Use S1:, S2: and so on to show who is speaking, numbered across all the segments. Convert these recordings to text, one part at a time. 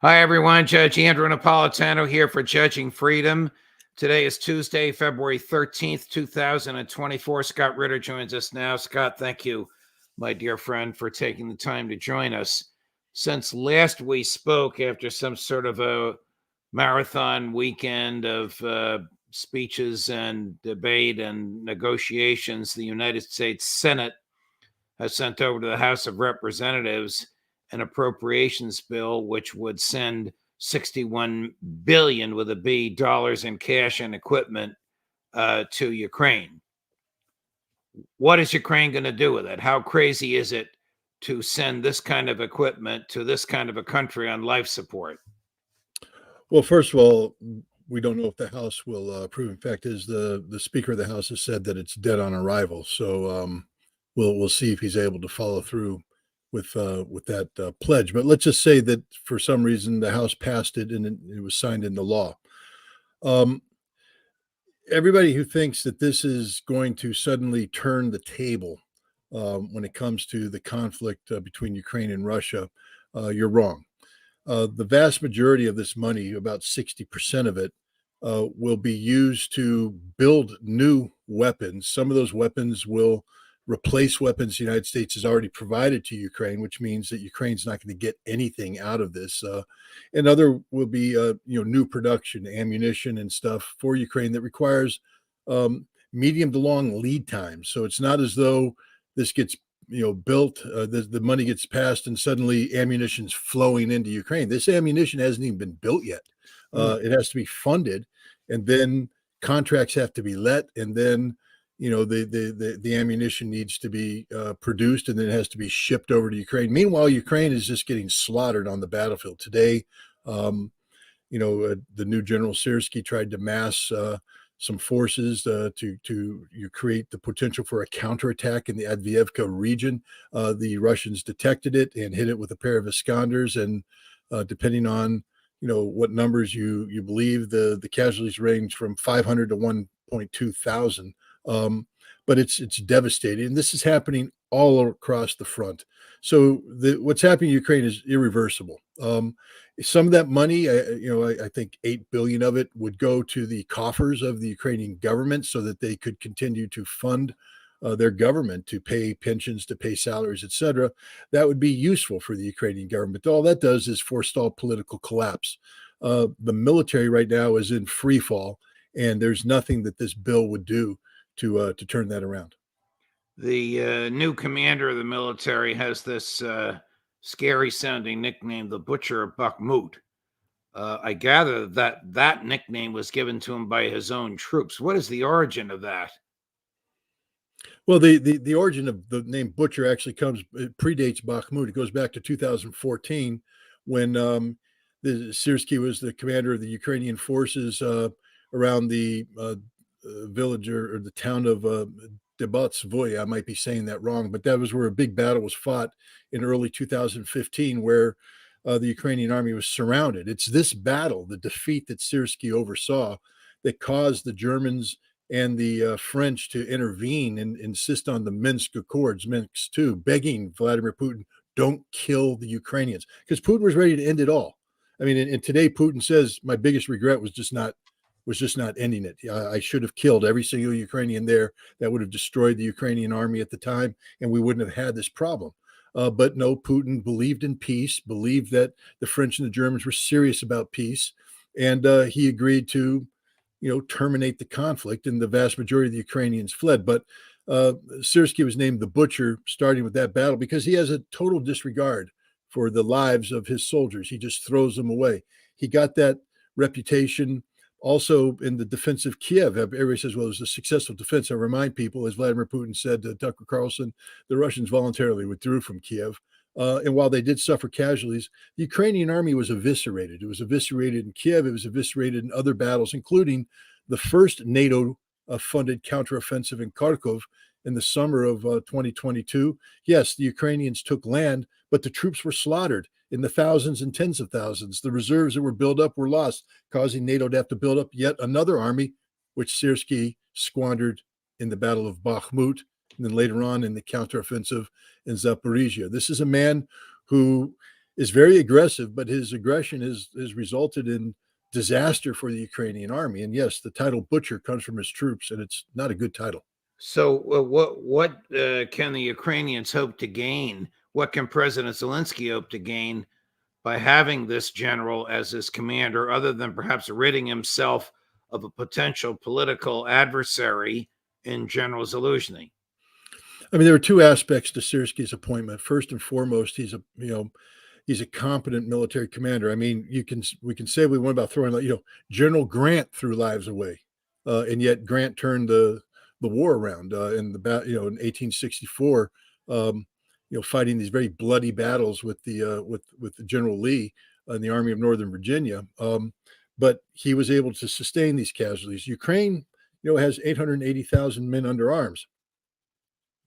S1: Hi, everyone. Judge Andrew Napolitano here for Judging Freedom. Today is Tuesday, February 13th, 2024. Scott Ritter joins us now. Scott, thank you, my dear friend, for taking the time to join us. Since last we spoke, after some sort of a marathon weekend of speeches and debate and negotiations, the United States Senate has sent over to the House of Representatives an appropriations bill which would send 61 billion with a B dollars in cash and equipment to Ukraine. What is Ukraine going to do with it? How crazy is it to send this kind of equipment to this kind of a country on life support?
S2: Well, first of all, we don't know if the House will approve. In fact, is the Speaker of the House has said that it's dead on arrival. So we'll see if he's able to follow through with that pledge. But let's just say that for some reason the House passed it and it was signed into law. Everybody who thinks that this is going to suddenly turn the table when it comes to the conflict between Ukraine and Russia, you're wrong. The vast majority of this money, about 60% of it, will be used to build new weapons. Some of those weapons will replace weapons the United States has already provided to Ukraine, which means that Ukraine's not going to get anything out of this. And other will be, new production, ammunition and stuff for Ukraine that requires medium to long lead times. So it's not as though this gets built, the money gets passed and suddenly ammunition's flowing into Ukraine. This ammunition hasn't even been built yet. It has to be funded, and then contracts have to be let, and then the ammunition needs to be produced, and then it has to be shipped over to Ukraine. Meanwhile, Ukraine is just getting slaughtered on the battlefield today. The new General Syrskyi tried to mass some forces to create the potential for a counterattack in the Adviivka region. The Russians detected it and hit it with a pair of Iskanders, and depending on what numbers you believe, the casualties range from 500 to 1.2 thousand. But it's devastating, and this is happening all across the front. So what's happening in Ukraine is irreversible. Some of that money, I think 8 billion of it would go to the coffers of the Ukrainian government so that they could continue to fund their government, to pay pensions, to pay salaries, etc. That would be useful for the Ukrainian government. All that does is forestall political collapse. The military right now is in free fall, and there's nothing that this bill would do to turn that around.
S1: The new commander of the military has this scary sounding nickname, the Butcher of Bakhmut. I gather that nickname was given to him by his own troops. What is the origin of that?
S2: Well, the origin of the name Butcher actually predates Bakhmut. It goes back to 2014 when the Syrskyi was the commander of the Ukrainian forces around the village or the town of Debaltsvoy. I might be saying that wrong, but that was where a big battle was fought in early 2015, where the Ukrainian army was surrounded. It's this battle, the defeat that Syrskyi oversaw, that caused the Germans and the French to intervene and insist on the Minsk Accords, Minsk II, begging Vladimir Putin, don't kill the Ukrainians, because Putin was ready to end it all. I mean, and today Putin says, my biggest regret was just not ending it. I should have killed every single Ukrainian there. That would have destroyed the Ukrainian army at the time, and we wouldn't have had this problem. But no, Putin believed in peace, believed that the French and the Germans were serious about peace, and he agreed to, terminate the conflict, and the vast majority of the Ukrainians fled. But Syrskyi was named the Butcher, starting with that battle, because he has a total disregard for the lives of his soldiers. He just throws them away. He got that reputation also in the defense of Kiev. Everybody says, well, it was a successful defense. I remind people, as Vladimir Putin said to Tucker Carlson, the Russians voluntarily withdrew from Kiev. And while they did suffer casualties, the Ukrainian army was eviscerated. It was eviscerated in Kiev. It was eviscerated in other battles, including the first NATO-funded counteroffensive in Kharkov in the summer of 2022. Yes, the Ukrainians took land, but the troops were slaughtered in the thousands and tens of thousands. The reserves that were built up were lost, causing NATO to have to build up yet another army, which Syrskyi squandered in the Battle of Bakhmut, and then later on in the counteroffensive in Zaporizhia. This is a man who is very aggressive, but his aggression has resulted in disaster for the Ukrainian army. And yes, the title butcher comes from his troops, and it's not a good title.
S1: So, what can the Ukrainians hope to gain? What can President Zelensky hope to gain by having this general as his commander, other than perhaps ridding himself of a potential political adversary in General Zaluzhny?
S2: I mean, there are two aspects to Syrski's appointment. First and foremost, he's a competent military commander. I mean, we can say we want about throwing, General Grant threw lives away, and yet Grant turned the war around in 1864. Fighting these very bloody battles with the General Lee in the Army of Northern Virginia. But he was able to sustain these casualties. Ukraine, has 880,000 men under arms.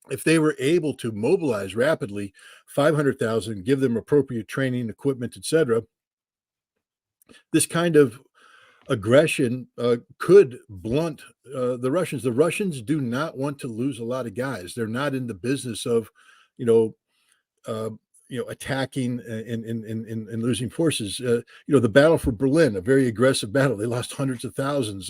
S2: If they were able to mobilize rapidly 500,000, give them appropriate training, equipment, etc., this kind of aggression could blunt the Russians. The Russians do not want to lose a lot of guys. They're not in the business of, uh, attacking and losing forces. The battle for Berlin, a very aggressive battle. They lost hundreds of thousands.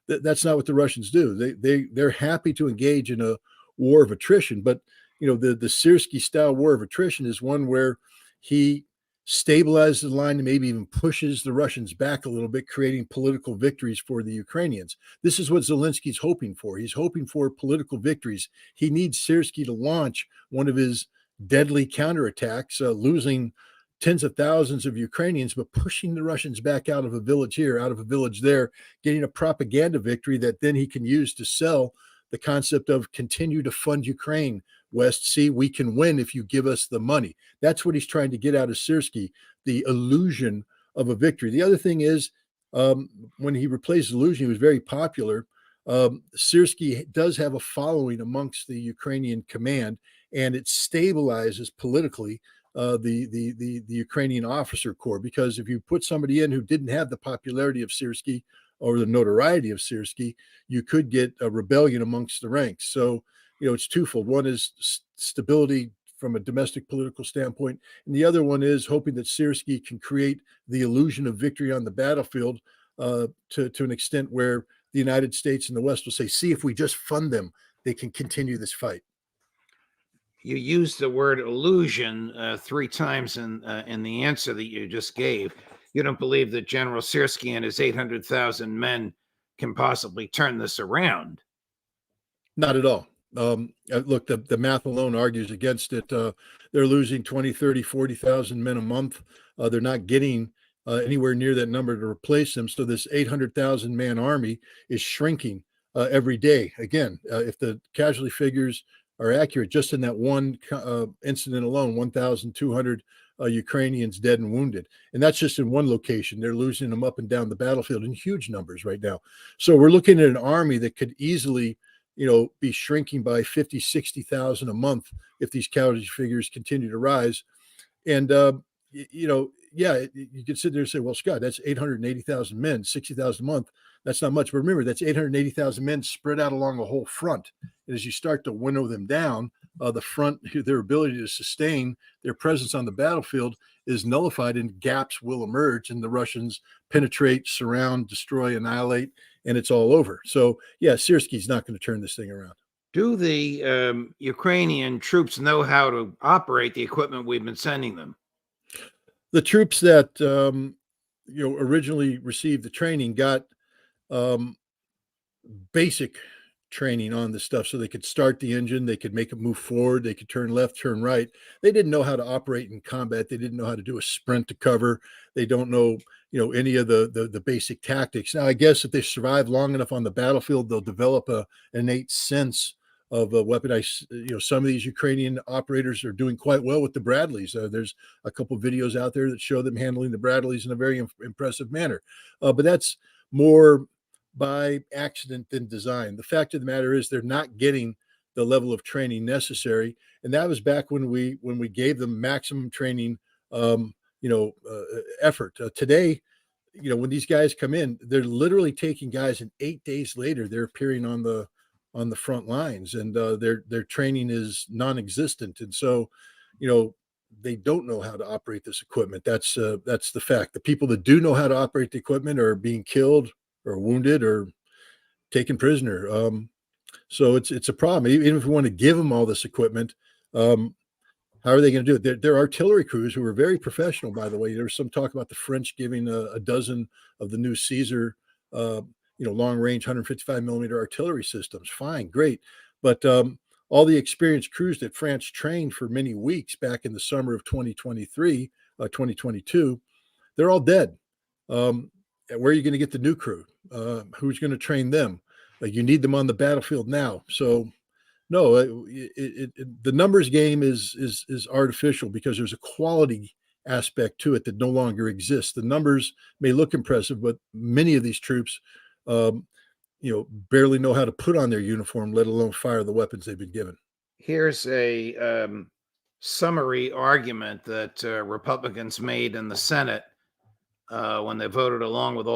S2: That's not what the Russians do. They're happy to engage in a war of attrition, but the Syrski style war of attrition is one where he stabilizes the line and maybe even pushes the Russians back a little bit, creating political victories for the Ukrainians. This is what Zelensky's hoping for. He's hoping for political victories. He needs Syrsky to launch one of his deadly counterattacks, losing tens of thousands of Ukrainians, but pushing the Russians back out of a village here, out of a village there, getting a propaganda victory that then he can use to sell the concept of continue to fund Ukraine. West, see, we can win if you give us the money. That's what he's trying to get out of Syrsky, the illusion of a victory. The other thing is, when he replaced Zaluzhny, he was very popular. Syrsky does have a following amongst the Ukrainian command, and it stabilizes politically the Ukrainian officer corps. Because if you put somebody in who didn't have the popularity of Syrsky or the notoriety of Syrsky, you could get a rebellion amongst the ranks. So, it's twofold. One is stability from a domestic political standpoint, and the other one is hoping that Syrsky can create the illusion of victory on the battlefield to an extent where the United States and the West will say, see, if we just fund them, they can continue this fight.
S1: You used the word illusion 3 times in the answer that you just gave. You don't believe that General Syrsky and his 800,000 men can possibly turn this around?
S2: Not at all. Look, the math alone argues against it. They're losing 20, 30, 40,000 men a month. They're not getting anywhere near that number to replace them. So this 800,000 man army is shrinking every day. Again, if the casualty figures are accurate, just in that one incident alone, 1,200 Ukrainians dead and wounded. And that's just in one location. They're losing them up and down the battlefield in huge numbers right now. So we're looking at an army that could easily be shrinking by 50, 60,000 a month if these casualty figures continue to rise. And, you could sit there and say, well, Scott, that's 880,000 men, 60,000 a month. That's not much. But remember, that's 880,000 men spread out along the whole front. And as you start to winnow them down, the front, their ability to sustain their presence on the battlefield is nullified, and gaps will emerge, and the Russians penetrate, surround, destroy, annihilate, and it's all over. So, yeah, Syrsky's not going to turn this thing around.
S1: Do the Ukrainian troops know how to operate the equipment we've been sending them?
S2: The troops that originally received the training got basic training on this stuff, so they could start the engine, they could make it move forward, they could turn left, turn right. They didn't know how to operate in combat. They didn't know how to do a sprint to cover. They don't know any of the basic tactics. Now, I guess if they survive long enough on the battlefield, they'll develop an innate sense of weaponized. Some of these Ukrainian operators are doing quite well with the Bradleys. There's a couple of videos out there that show them handling the Bradleys in a very impressive manner, but that's more by accident than design. The fact of the matter is they're not getting the level of training necessary, and that was back when we gave them maximum training effort. Today, when these guys come in, they're literally taking guys, and 8 days later they're appearing on the front lines, and their training is non-existent. And so they don't know how to operate this equipment. That's the fact. The people that do know how to operate the equipment are being killed or wounded or taken prisoner. So it's a problem. Even if we want to give them all this equipment, how are they going to do it? They're artillery crews who are very professional, by the way. There was some talk about the French giving a dozen of the new Caesar, long range 155 millimeter artillery systems. Fine, great. But all the experienced crews that France trained for many weeks back in the summer of 2023, 2022, they're all dead. Where are you going to get the new crew? Who's going to train them? You need them on the battlefield now. So no, the numbers game is artificial because there's a quality aspect to it that no longer exists. The numbers may look impressive, but many of these troops, barely know how to put on their uniform, let alone fire the weapons they've been given.
S1: Here's a summary argument that Republicans made in the Senate when they voted along with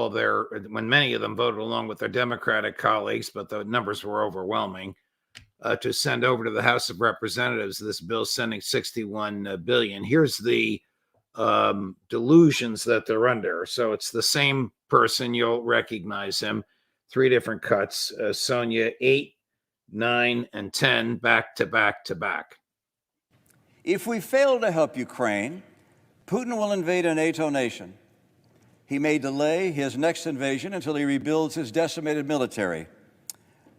S1: when many of them voted along with their Democratic colleagues, but the numbers were overwhelming, to send over to the House of Representatives this bill sending $61 billion. Here's the delusions that they're under. So it's the same person. You'll recognize him. 3 different cuts. Sonia, 8, 9, and 10, back to back to back.
S3: If we fail to help Ukraine, Putin will invade a NATO nation. He may delay his next invasion until he rebuilds his decimated military.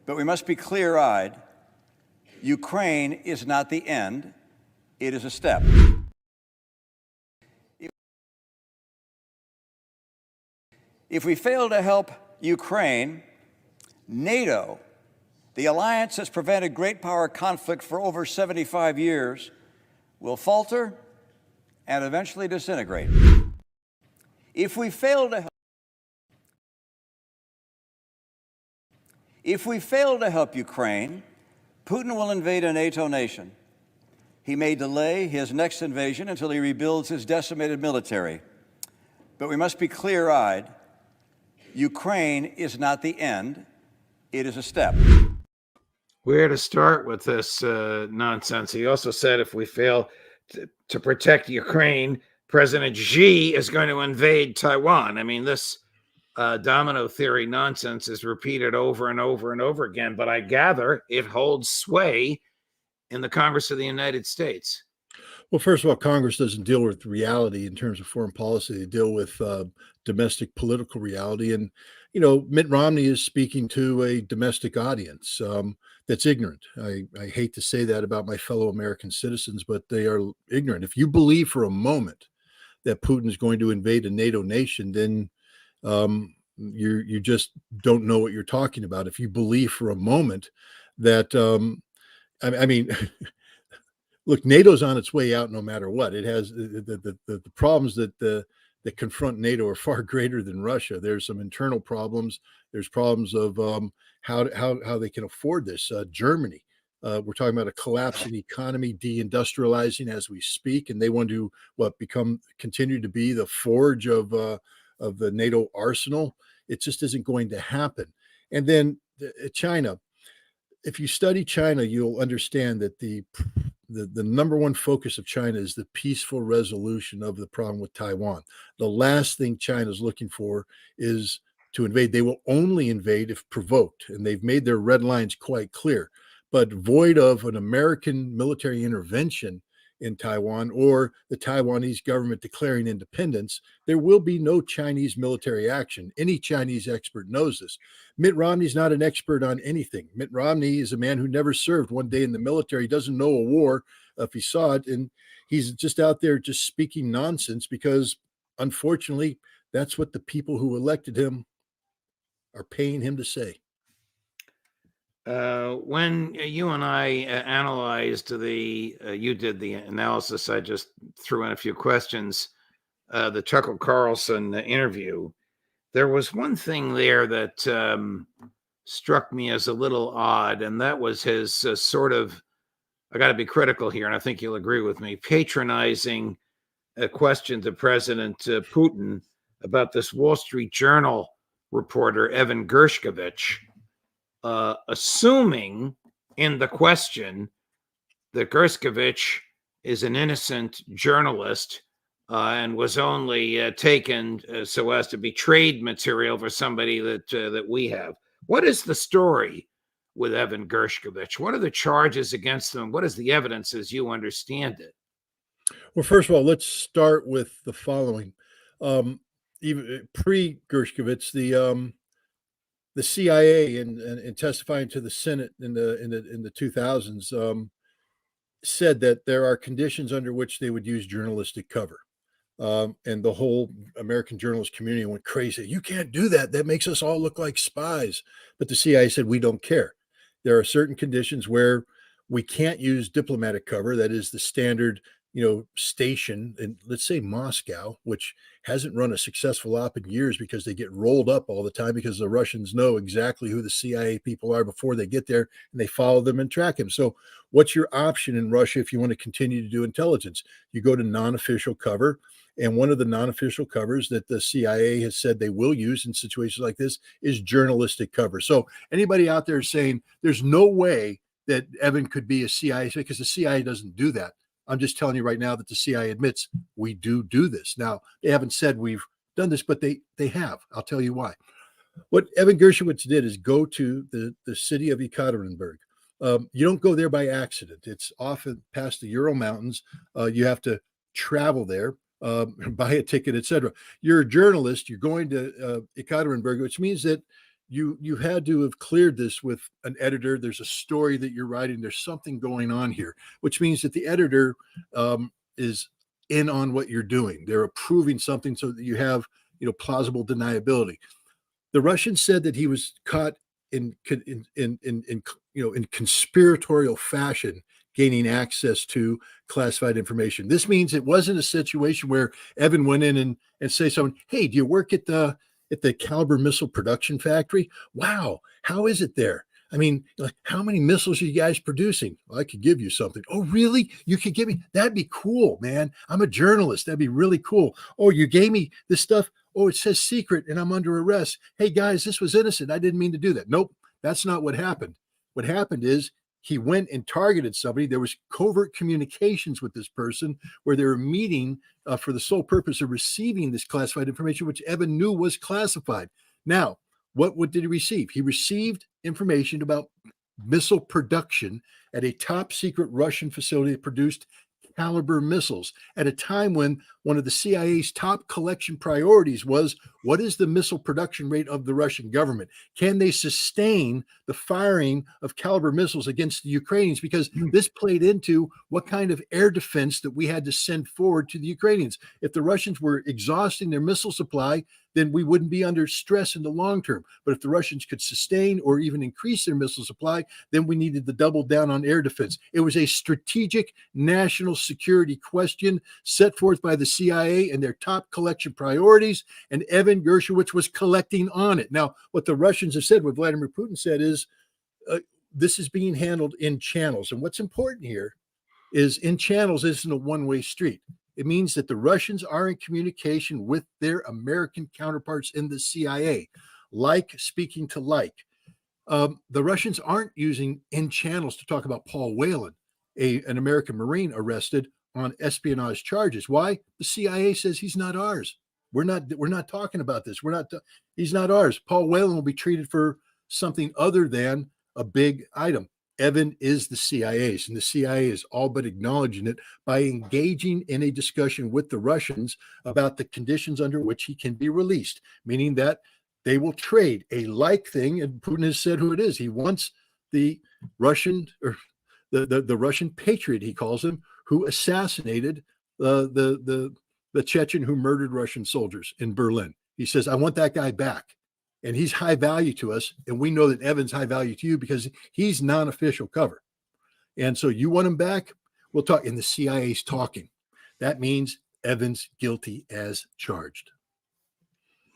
S3: But we must be clear-eyed. Ukraine is not the end. It is a step. If we fail to help Ukraine, NATO, the alliance that's prevented great power conflict for over 75 years, will falter and eventually disintegrate. If we fail to help Ukraine, Putin will invade a NATO nation. He may delay his next invasion until he rebuilds his decimated military. But we must be clear-eyed. Ukraine is not the end. It is a step.
S1: Where to start with this nonsense? He also said if we fail to protect Ukraine, President Xi is going to invade Taiwan. I mean, this domino theory nonsense is repeated over and over and over again, but I gather it holds sway in the Congress of the United States.
S2: Well, first of all, Congress doesn't deal with reality in terms of foreign policy. They deal with domestic political reality. And, Mitt Romney is speaking to a domestic audience that's ignorant. I hate to say that about my fellow American citizens, but they are ignorant. If you believe for a moment that Putin is going to invade a NATO nation, then you just don't know what you're talking about. If you believe for a moment that, look, NATO's on its way out no matter what. It has the problems that confront NATO are far greater than Russia. There's some internal problems. There's problems of how they can afford this. Germany, we're talking about a collapsing economy, deindustrializing as we speak, and they want to continue to be the forge of the NATO arsenal. It just isn't going to happen. And then China. If you study China, you'll understand that the number one focus of China is the peaceful resolution of the problem with Taiwan. The last thing China is looking for is to invade. They will only invade if provoked, and they've made their red lines quite clear. But void of an American military intervention in Taiwan or the Taiwanese government declaring independence, there will be no Chinese military action. Any Chinese expert knows this. Mitt Romney's not an expert on anything. Mitt Romney is a man who never served one day in the military. He doesn't know a war if he saw it. And he's just out there just speaking nonsense because, unfortunately, that's what the people who elected him are paying him to say.
S1: When you and I analyzed you did the analysis, I just threw in a few questions, the Tucker Carlson interview, there was one thing there that struck me as a little odd, and that was his sort of, I got to be critical here, and I think you'll agree with me, patronizing a question to President Putin about this Wall Street Journal reporter, Evan Gershkovich, assuming in the question that Gershkovich is an innocent journalist and was only taken so as to be trade material for somebody that we have. What is the story with Evan Gershkovich? What are the charges against him? What is the evidence as you understand it?
S2: Well, first of all, let's start with the following. Even pre Gershkovich, the CIA and testifying to the Senate in the 2000s said that there are conditions under which they would use journalistic cover. And the whole American journalist community went crazy. You can't do that. That makes us all look like spies. But the CIA said, we don't care. There are certain conditions where we can't use diplomatic cover. That is the standard, station in, let's say, Moscow, which hasn't run a successful op in years because they get rolled up all the time because the Russians know exactly who the CIA people are before they get there, and they follow them and track them. So what's your option in Russia if you want to continue to do intelligence? You go to non-official cover. And one of the non-official covers that the CIA has said they will use in situations like this is journalistic cover. So anybody out there saying there's no way that Evan could be a CIA, because the CIA doesn't do that. I'm just telling you right now that the CIA admits we do this. Now, they haven't said we've done this, but they have. I'll tell you why. What Evan Gershkovich did is go to the city of Ekaterinburg. You don't go there by accident. It's often past the Ural Mountains. You have to travel there. Buy a ticket, etc. You're a journalist. You're going to Ekaterinburg, which means that you had to have cleared this with an editor. There's a story that you're writing. There's something going on here, which means that the editor is in on what you're doing. They're approving something so that you have plausible deniability. The Russians said that he was caught in conspiratorial fashion, gaining access to classified information. This means it wasn't a situation where Evan went in and say someone, hey, do you work at the Caliber missile production factory? Wow, how is it there? I mean, how many missiles are you guys producing? Well, I could give you something. Oh, really? You could give me? That'd be cool, man. I'm a journalist. That'd be really cool. Oh, you gave me this stuff. Oh, it says secret and I'm under arrest. Hey, guys, this was innocent. I didn't mean to do that. Nope, that's not what happened. What happened is he went and targeted somebody. There was covert communications with this person where they were meeting for the sole purpose of receiving this classified information, which Evan knew was classified. Now, what did he receive? He received information about missile production at a top secret Russian facility that produced Caliber missiles at a time when one of the CIA's top collection priorities was, what is the missile production rate of the Russian government? Can they sustain the firing of Caliber missiles against the Ukrainians? Because this played into what kind of air defense that we had to send forward to the Ukrainians. If the Russians were exhausting their missile supply, then we wouldn't be under stress in the long term. But if the Russians could sustain or even increase their missile supply, then we needed to double down on air defense. It was a strategic national security question set forth by the CIA and their top collection priorities, and Evan Gershkovich was collecting on it. Now, what the Russians have said, what Vladimir Putin said is, this is being handled in channels. And what's important here is in channels isn't a one-way street. It means that the Russians are in communication with their American counterparts in the CIA, like speaking to like. The Russians aren't using in channels to talk about Paul Whelan, an American Marine arrested on espionage charges. Why? The CIA says he's not ours. We're not talking about this. He's not ours. Paul Whelan will be treated for something other than a big item. Evan is the CIA's, and the CIA is all but acknowledging it by engaging in a discussion with the Russians about the conditions under which he can be released, meaning that they will trade a like thing. And Putin has said who it is. He wants the Russian, or the Russian patriot, he calls him, who assassinated the Chechen who murdered Russian soldiers in Berlin. He says, I want that guy back. And he's high value to us. And we know that Evan's high value to you because he's non-official cover. And so you want him back? We'll talk. And the CIA's talking. That means Evan's guilty as charged.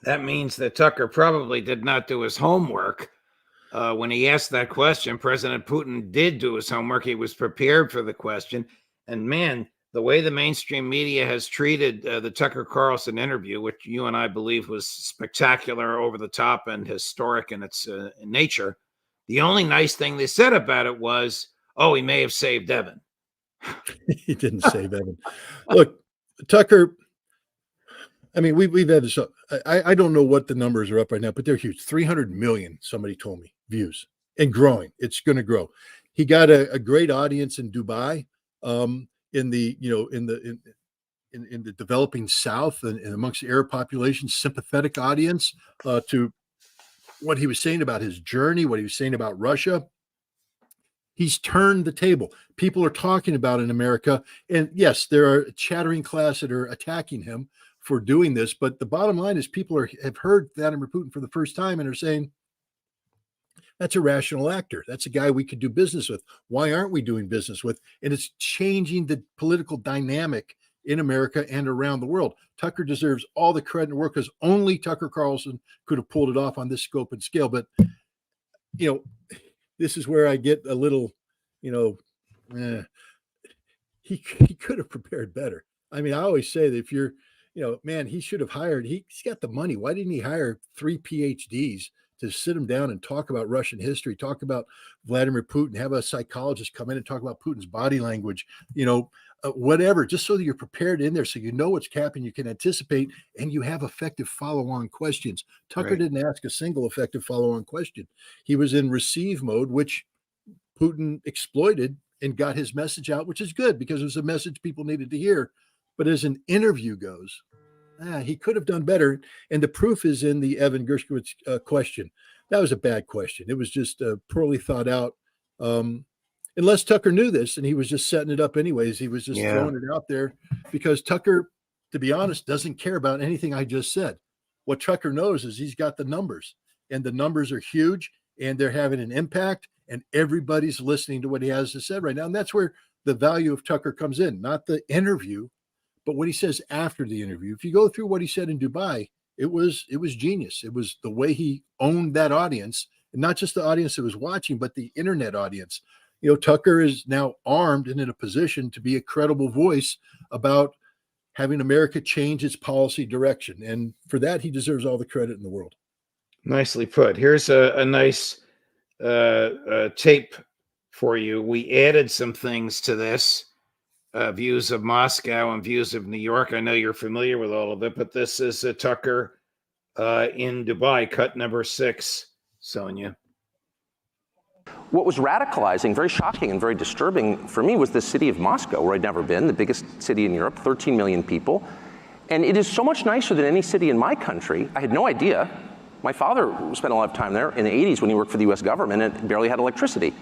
S1: That means that Tucker probably did not do his homework. When he asked that question, President Putin did do his homework. He was prepared for the question. And man, the way the mainstream media has treated the Tucker Carlson interview, which you and I believe was spectacular, over the top, and historic in its nature, the only nice thing they said about it was, oh, he may have saved Evan.
S2: He didn't save Evan. Look, Tucker. I mean, we've had this. I don't know what the numbers are up right now, but they're huge. 300 million. Somebody told me views and growing. It's going to grow. He got a great audience in Dubai, in the in the developing South and amongst the Arab population, sympathetic audience to what he was saying about his journey, what he was saying about Russia. He's turned the table. People are talking about in America. And yes, there are a chattering class that are attacking him for doing this. But the bottom line is people have heard Vladimir Putin for the first time and are saying, that's a rational actor. That's a guy we could do business with. Why aren't we doing business with? And it's changing the political dynamic in America and around the world. Tucker deserves all the credit and work because only Tucker Carlson could have pulled it off on this scope and scale. But, this is where I get a little, he could have prepared better. I mean, I always say that if you're, man, he should have he's got the money. Why didn't he hire 3 PhDs to sit him down and talk about Russian history, talk about Vladimir Putin, have a psychologist come in and talk about Putin's body language, whatever, just so that you're prepared in there, so you know what's happening, you can anticipate, and you have effective follow-on questions. Tucker didn't ask a single effective follow-on question. He was in receive mode, which Putin exploited and got his message out, which is good because it was a message people needed to hear. But as an interview goes, he could have done better. And the proof is in the Evan Gershkovich question. That was a bad question. It was just poorly thought out. Unless Tucker knew this and he was just setting it up anyways. He was just throwing it out there because Tucker, to be honest, doesn't care about anything I just said. What Tucker knows is he's got the numbers, and the numbers are huge and they're having an impact, and everybody's listening to what he has to say right now. And that's where the value of Tucker comes in, not the interview, but what he says after the interview. If you go through what he said in Dubai, it was genius. It was the way he owned that audience, and not just the audience that was watching, but the internet audience. Tucker is now armed and in a position to be a credible voice about having America change its policy direction. And for that, he deserves all the credit in the world.
S1: Nicely put. Here's a nice tape for you. We added some things to this, views of Moscow and views of New York. I know you're familiar with all of it, but this is Tucker in Dubai, cut number 6, Sonia.
S4: What was radicalizing, very shocking and very disturbing for me was the city of Moscow, where I'd never been, the biggest city in Europe, 13 million people. And it is so much nicer than any city in my country. I had no idea. My father spent a lot of time there in the 80s when he worked for the US government and barely had electricity.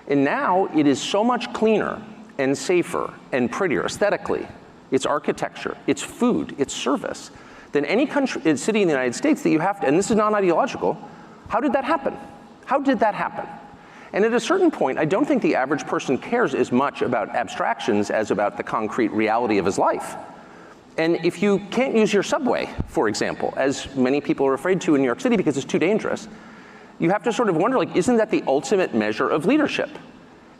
S4: And now it is so much cleaner and safer and prettier aesthetically. Its architecture, its food, its service, than any country, city in the United States that you have to, and this is non-ideological. How did that happen? How did that happen? And at a certain point, I don't think the average person cares as much about abstractions as about the concrete reality of his life. And if you can't use your subway, for example, as many people are afraid to in New York City because it's too dangerous, you have to sort of wonder, isn't that the ultimate measure of leadership?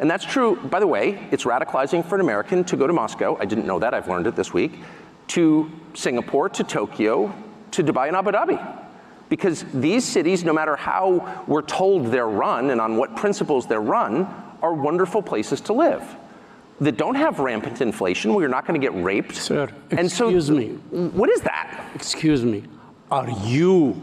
S4: And that's true, by the way, it's radicalizing for an American to go to Moscow, I didn't know that, I've learned it this week, to Singapore, to Tokyo, to Dubai and Abu Dhabi. Because these cities, no matter how we're told they're run and on what principles they're run, are wonderful places to live that don't have rampant inflation, where you're not going to get raped.
S5: Sir,
S4: excuse me. What is that?
S5: Excuse me. Are you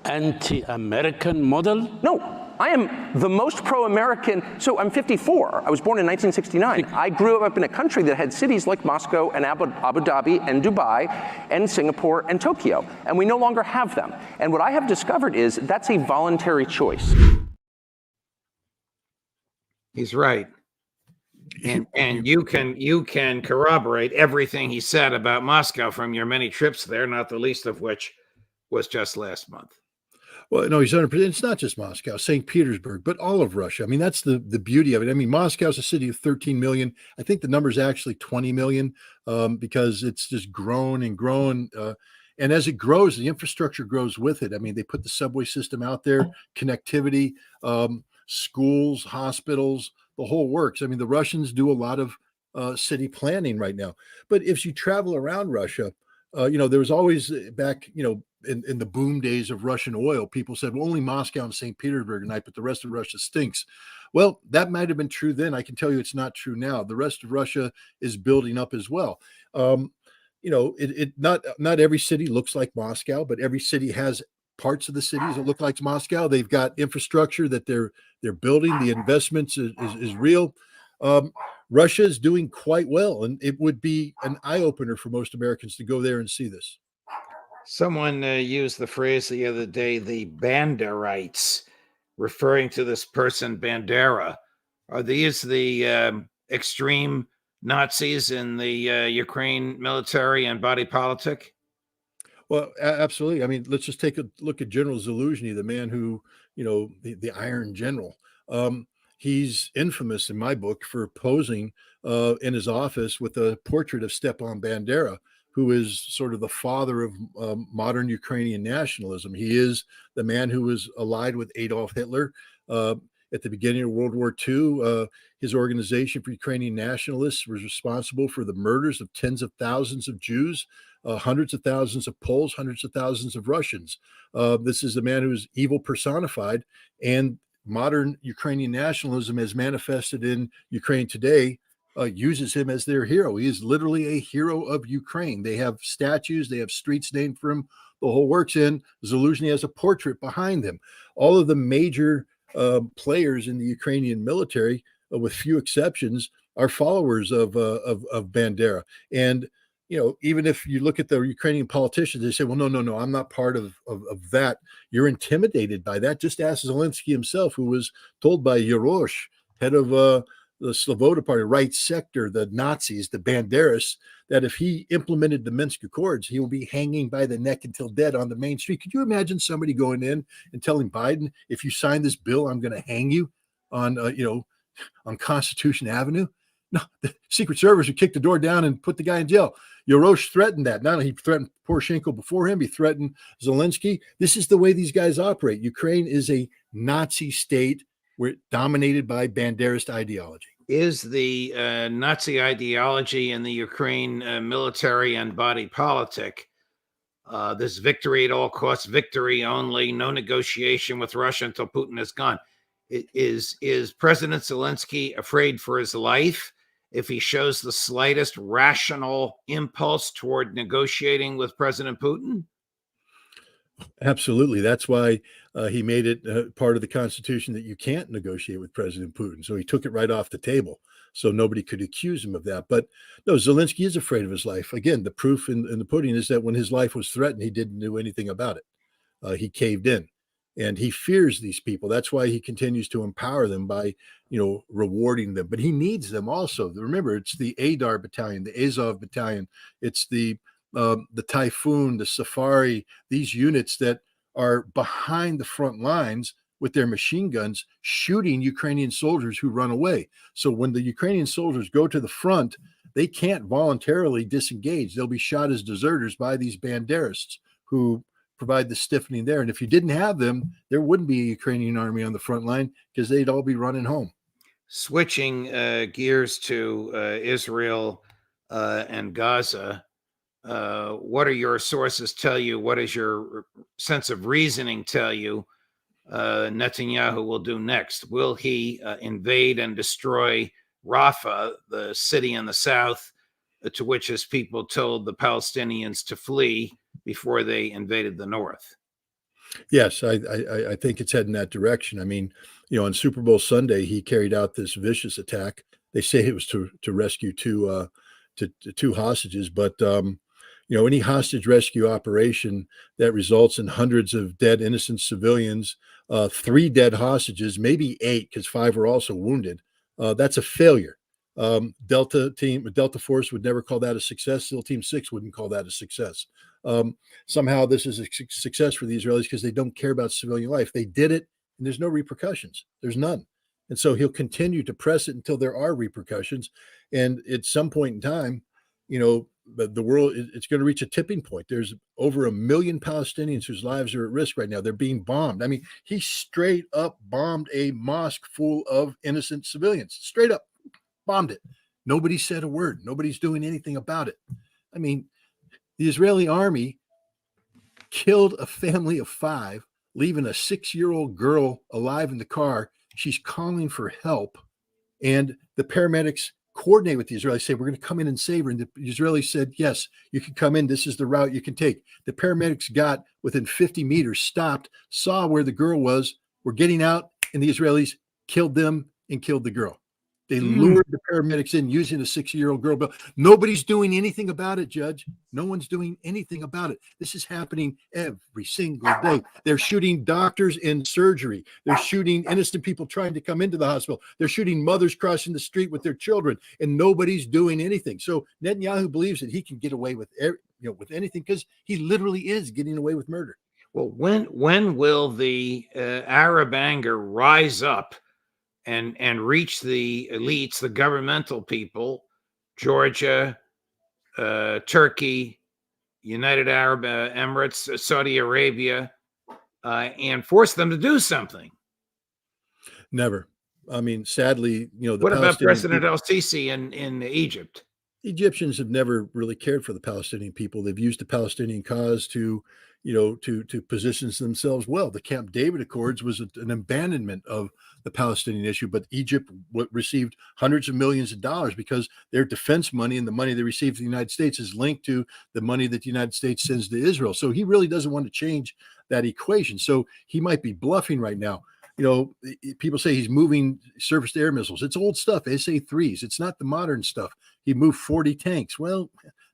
S5: anti-American model?
S4: No. I am the most pro-American. So I'm 54. I was born in 1969. I grew up in a country that had cities like Moscow and Abu Dhabi and Dubai and Singapore and Tokyo. And we no longer have them. And what I have discovered is that's a voluntary choice.
S1: He's right. And you can corroborate everything he said about Moscow from your many trips there, not the least of which was just last month.
S2: Well, no, he's 100%. It's not just Moscow, St. Petersburg, but all of Russia. I mean, that's the beauty of it. I mean, Moscow's a city of 13 million. I think the number is actually 20 million because it's just grown and grown. And as it grows, the infrastructure grows with it. I mean, they put the subway system out there, connectivity, schools, hospitals, the whole works. I mean, the Russians do a lot of city planning right now. But if you travel around Russia, there was always back, in the boom days of Russian oil, people said, well, only Moscow and St. Petersburg at night, but the rest of Russia stinks. Well, that might have been true then. I can tell you it's not true now. The rest of Russia is building up as well. Not every city looks like Moscow, but every city has parts of the cities that look like Moscow. They've got infrastructure that they're building. The investments is real. Russia is doing quite well, and it would be an eye opener for most Americans to go there and see this.
S1: Someone used the phrase the other day, the Banderites, referring to this person, Bandera. Are these the extreme Nazis in the Ukraine military and body politic?
S2: Well, absolutely. I mean, let's just take a look at General Zaluzhny, the man who, the Iron General. He's infamous in my book for posing in his office with a portrait of Stepan Bandera, who is sort of the father of modern Ukrainian nationalism. He is the man who was allied with Adolf Hitler. At the beginning of World War II, his organization for Ukrainian nationalists was responsible for the murders of tens of thousands of Jews, hundreds of thousands of Poles, hundreds of thousands of Russians. This is a man who is evil personified, and modern Ukrainian nationalism as manifested in Ukraine today uses him as their hero. He is literally a hero of Ukraine. They have statues, they have streets named for him, the whole works. In Zaluzhny has a portrait behind him. All of the major players in the Ukrainian military, with few exceptions, are followers of Bandera. And even if you look at the Ukrainian politicians, they say, "Well, no, I'm not part of that." You're intimidated by that. Just ask Zelensky himself, who was told by Yarosh, head of the Sloboda Party, right sector, the Nazis, the Banderists, that if he implemented the Minsk Accords, he will be hanging by the neck until dead on the main street. Could you imagine somebody going in and telling Biden, if you sign this bill, I'm going to hang you on, on Constitution Avenue? No, the Secret Service would kick the door down and put the guy in jail. Yarosh threatened that. Not only he threatened Poroshenko before him, he threatened Zelensky. This is the way these guys operate. Ukraine is a Nazi state. We're dominated by Banderist ideology.
S1: Is the Nazi ideology in the Ukraine military and body politic, this victory at all costs, victory only, no negotiation with Russia until Putin is gone? Is President Zelensky afraid for his life if he shows the slightest rational impulse toward negotiating with President Putin?
S2: Absolutely. That's why he made it part of the Constitution that you can't negotiate with President Putin. So he took it right off the table, so nobody could accuse him of that. But no, Zelensky is afraid of his life. Again, the proof in the pudding is that when his life was threatened, he didn't do anything about it. He caved in, and he fears these people. That's why he continues to empower them by, rewarding them. But he needs them also. Remember, it's the Adar Battalion, the Azov Battalion. It's the Typhoon, the Safari, these units that are behind the front lines with their machine guns shooting Ukrainian soldiers who run away. So when the Ukrainian soldiers go to the front, they can't voluntarily disengage. They'll be shot as deserters by these Banderists who provide the stiffening there. And if you didn't have them, there wouldn't be a Ukrainian army on the front line because they'd all be running home.
S1: Switching gears to Israel and Gaza, what are your sources tell you? What is your sense of reasoning tell you Netanyahu will do next? Will he invade and destroy Rafah, the city in the south, to which his people told the Palestinians to flee before they invaded the north?
S2: Yes, I think it's heading that direction. I mean, on Super Bowl Sunday, he carried out this vicious attack. They say it was to rescue two hostages, but any hostage rescue operation that results in hundreds of dead innocent civilians, 3 dead hostages, maybe 8 because 5 were also wounded, that's a failure. Delta Force would never call that a success. SEAL Team 6 wouldn't call that a success. Somehow this is a success for the Israelis because they don't care about civilian life. They did it, and there's no repercussions. There's none. And so he'll continue to press it until there are repercussions. And at some point in time, the world, it's going to reach a tipping point. There's over 1 million Palestinians whose lives are at risk right now. They're being bombed. I mean, he straight up bombed a mosque full of innocent civilians. Straight up bombed it. Nobody said a word. Nobody's doing anything about it. I mean, the Israeli army killed a family of 5, leaving a 6-year-old girl alive in the car. She's calling for help. And the paramedics coordinate with the Israelis, say, we're going to come in and save her. And the Israelis said, yes, you can come in. This is the route you can take. The paramedics got within 50 meters, stopped, saw where the girl was, were getting out, and the Israelis killed them and killed the girl. They lured the paramedics in using a 6-year-old girl. But nobody's doing anything about it, Judge. No one's doing anything about it. This is happening every single day. They're shooting doctors in surgery. They're shooting innocent people trying to come into the hospital. They're shooting mothers crossing the street with their children, and nobody's doing anything. So Netanyahu believes that he can get away with with anything because he literally is getting away with murder.
S1: Well, when will the Arab anger rise up and reach the elites, the governmental people, Georgia, Turkey, United Arab Emirates, Saudi Arabia, and force them to do something?
S2: Never. I mean, sadly,
S1: what about President El-Sisi in Egypt?
S2: Egyptians have never really cared for the Palestinian people. They've used the Palestinian cause to position themselves well. The Camp David Accords was an abandonment of the Palestinian issue, but Egypt received hundreds of millions of dollars because their defense money and the money they received from the United States is linked to the money that the United States sends to Israel. So he really doesn't want to change that equation. So he might be bluffing right now. People say he's moving surface to air missiles. It's old stuff, SA-3s. It's not the modern stuff. He moved 40 tanks. Well,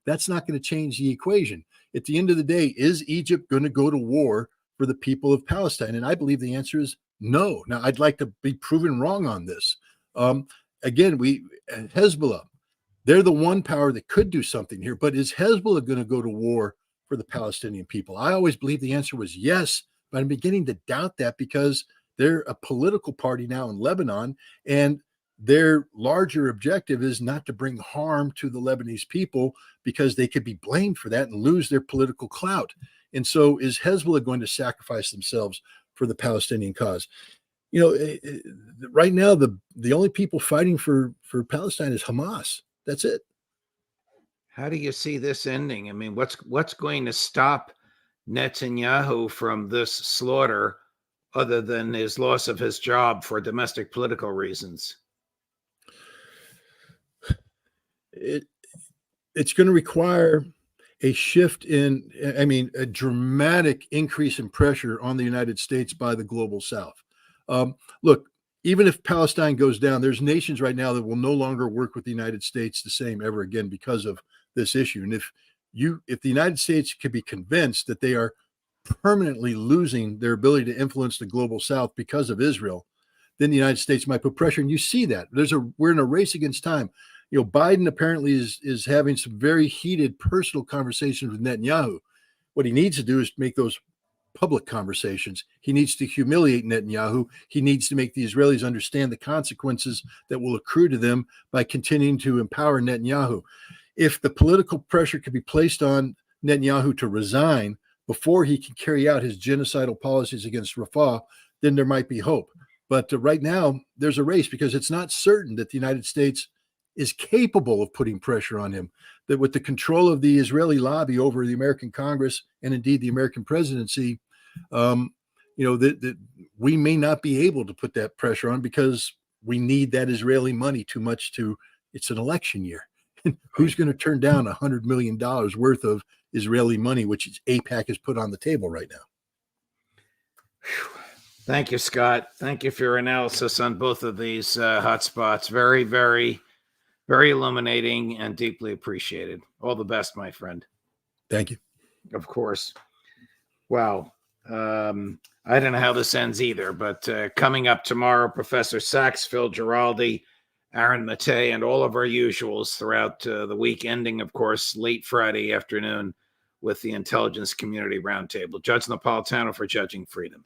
S2: that's not going to change the equation. At the end of the day, is Egypt going to go to war for the people of Palestine? And I believe the answer is no. Now, I'd like to be proven wrong on this. Again, Hezbollah, they're the one power that could do something here. But is Hezbollah going to go to war for the Palestinian people? I always believed the answer was yes, but I'm beginning to doubt that because they're a political party now in Lebanon, and their larger objective is not to bring harm to the Lebanese people because they could be blamed for that and lose their political clout. And so is Hezbollah going to sacrifice themselves for the Palestinian cause? Right now, the only people fighting for Palestine is Hamas. That's it.
S1: How do you see this ending? I mean, what's going to stop Netanyahu from this slaughter other than his loss of his job for domestic political reasons?
S2: It's going to require a shift a dramatic increase in pressure on the United States by the global South. Look, even if Palestine goes down, there's nations right now that will no longer work with the United States the same ever again because of this issue. And if the United States could be convinced that they are permanently losing their ability to influence the global South because of Israel, then the United States might put pressure. And you see that we're in a race against time. Biden apparently is having some very heated personal conversations with Netanyahu. What he needs to do is make those public conversations. He needs to humiliate Netanyahu. He needs to make the Israelis understand the consequences that will accrue to them by continuing to empower Netanyahu. If the political pressure could be placed on Netanyahu to resign before he can carry out his genocidal policies against Rafah, then there might be hope. But right now, there's a race because it's not certain that the United States is capable of putting pressure on him, that with the control of the Israeli lobby over the American Congress and indeed the American presidency, that we may not be able to put that pressure on because we need that Israeli money too much it's an election year. Who's going to turn down $100 million worth of Israeli money, which AIPAC has put on the table right now?
S1: Thank you, Scott. Thank you for your analysis on both of these hot spots. Very, very, very illuminating and deeply appreciated. All the best, my friend.
S2: Thank you.
S1: Of course. Wow. I don't know how this ends either, but coming up tomorrow, Professor Sachs, Phil Giraldi, Aaron Mattei, and all of our usuals throughout the week, ending, of course, late Friday afternoon with the Intelligence Community Roundtable. Judge Napolitano for Judging Freedom.